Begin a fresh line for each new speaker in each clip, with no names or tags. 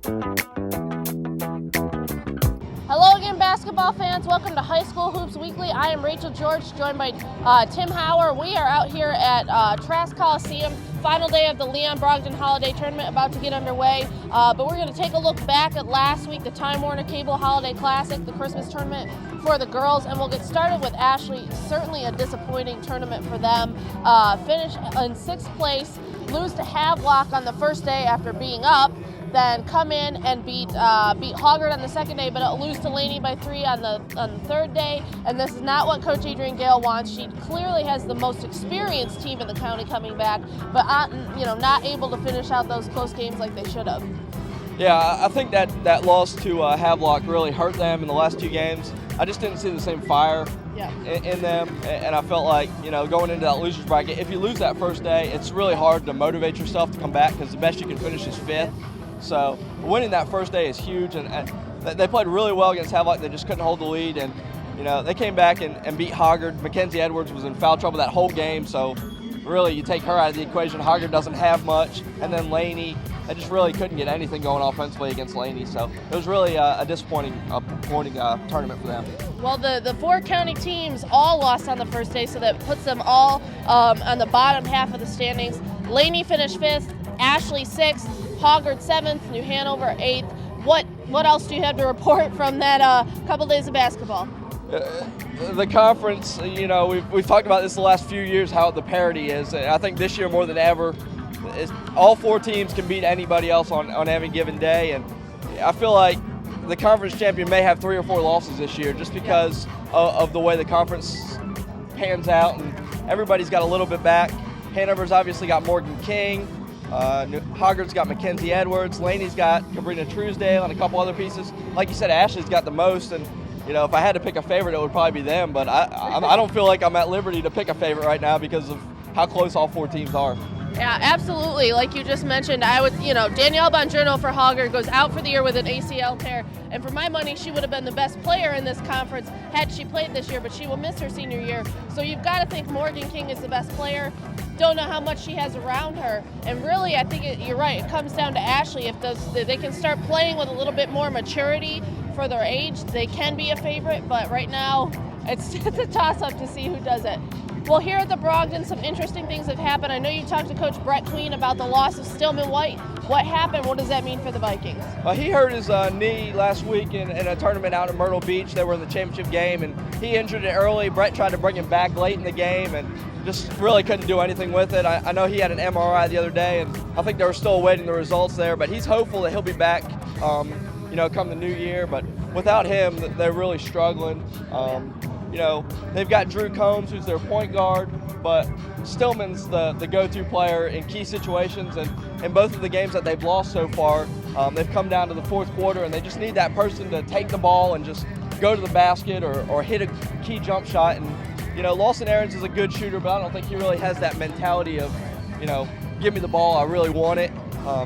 Hello again, basketball fans. Welcome to High School Hoops Weekly. I am Rachel George, joined by Tim Hauer. We are out here at Trask Coliseum, final day of the Leon Brogden Holiday Tournament, about to get underway. But we're going to take a look back at last week, the Time Warner Cable Holiday Classic, the Christmas tournament for the girls, and we'll get started with Ashley. Certainly a disappointing tournament for them. Finish in 6th place, lose to Havelock on the first day after being up. Then come in and beat Hoggard on the second day, but lose to Laney by 3 on the third day. And this is not what Coach Adrian Gale wants. She clearly has the most experienced team in the county coming back, but not able to finish out those close games like they should have.
Yeah, I think that loss to Havelock really hurt them in the last 2 games. I just didn't see the same fire in them, and I felt like, going into that loser's bracket, if you lose that first day, it's really hard to motivate yourself to come back because the best you can finish is 5th. So winning that first day is huge, and they played really well against Havelock. They just couldn't hold the lead, and they came back and beat Hoggard. Mackenzie Edwards was in foul trouble that whole game, so really you take her out of the equation. Hoggard doesn't have much, and then Laney, they just really couldn't get anything going offensively against Laney. So it was really a disappointing tournament for them.
Well, the 4 county teams all lost on the first day, so that puts them all on the bottom half of the standings. Laney finished 5th, Ashley 6th, Hoggard 7th, New Hanover 8th. What else do you have to report from that couple days of basketball?
The conference, we've talked about this the last few years, how the parity is. I think this year more than ever, all 4 teams can beat anybody else on any given day. And I feel like the conference champion may have 3 or 4 losses this year just because of the way the conference pans out, and everybody's got a little bit back. Hanover's obviously got Morgan King. Hoggard's got Mackenzie Edwards. Laney's got Cabrina Truesdale and a couple other pieces. Like you said, Ashley's got the most, and if I had to pick a favorite, it would probably be them. But I don't feel like I'm at liberty to pick a favorite right now because of how close all 4 teams are.
Yeah, absolutely. Like you just mentioned, Danielle Bongiorno for Hoggard goes out for the year with an ACL tear, and for my money, she would have been the best player in this conference had she played this year, but she will miss her senior year. So you've got to think Morgan King is the best player. Don't know how much she has around her, and really, I think you're right. It comes down to Ashley. If they can start playing with a little bit more maturity for their age, they can be a favorite. But right now, it's a toss-up to see who does it. Well, here at the Brogden, some interesting things have happened. I know you talked to Coach Brett Queen about the loss of Stillman White. What happened? What does that mean for the Vikings?
He hurt his knee last week in a tournament out in Myrtle Beach. They were in the championship game, and he injured it early. Brett tried to bring him back late in the game and just really couldn't do anything with it. I know he had an MRI the other day, and I think they were still awaiting the results there, but he's hopeful that he'll be back, come the new year. But without him, they're really struggling. They've got Drew Combs, who's their point guard, but Stillman's the go-to player in key situations, and in both of the games that they've lost so far, they've come down to the 4th quarter, and they just need that person to take the ball and just go to the basket or hit a key jump shot. And Lawson Aarons is a good shooter, but I don't think he really has that mentality of, give me the ball, I really want it.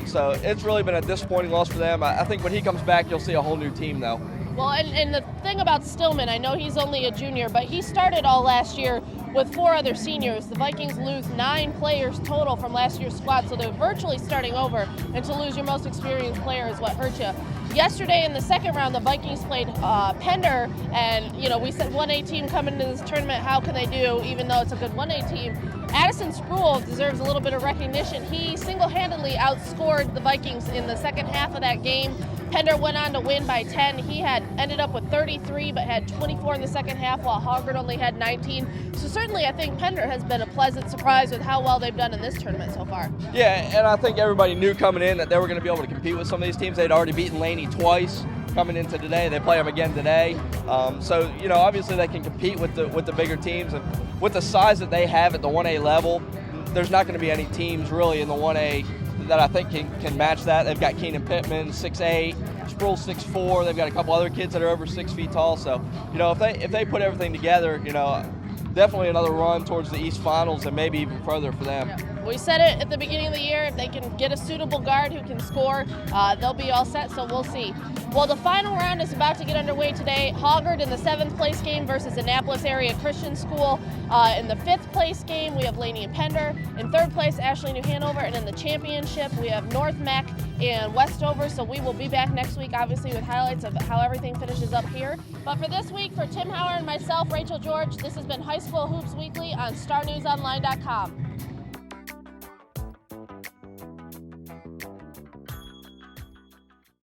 So it's really been a disappointing loss for them. I think when he comes back, you'll see a whole new team, though.
Well, and the thing about Stillman, I know he's only a junior, but he started all last year with 4 other seniors. The Vikings lose 9 players total from last year's squad, so they're virtually starting over, and to lose your most experienced player is what hurt you. Yesterday in the second round, the Vikings played Pender, and we said 1A team coming into this tournament, how can they do, even though it's a good 1A team? Addison Spruill deserves a little bit of recognition. He single-handedly outscored the Vikings in the second half of that game. Pender went on to win by 10. He had ended up with 33, but had 24 in the second half, while Hoggard only had 19. So certainly I think Pender has been a pleasant surprise with how well they've done in this tournament so far.
Yeah, and I think everybody knew coming in that they were going to be able to compete with some of these teams. They'd already beaten Laney twice coming into today. They play them again today. So obviously they can compete with the bigger teams, and with the size that they have at the 1A level, there's not going to be any teams really in the 1A that I think can match that. They've got Keenan Pittman, 6'8", Sproul 6'4". They've got a couple other kids that are over 6 feet tall. So if they put everything together, definitely another run towards the East Finals and maybe even further for them.
Yeah. We said it at the beginning of the year, if they can get a suitable guard who can score, they'll be all set, so we'll see. Well, the final round is about to get underway today. Hoggard in the 7th place game versus Annapolis Area Christian School. In the 5th place game, we have Laney and Pender. In 3rd place, Ashley New Hanover. And in the championship, we have North Mac and Westover. So we will be back next week, obviously, with highlights of how everything finishes up here. But for this week, for Tim Hauer and myself, Rachel George, this has been High School Hoops Weekly on StarNewsOnline.com.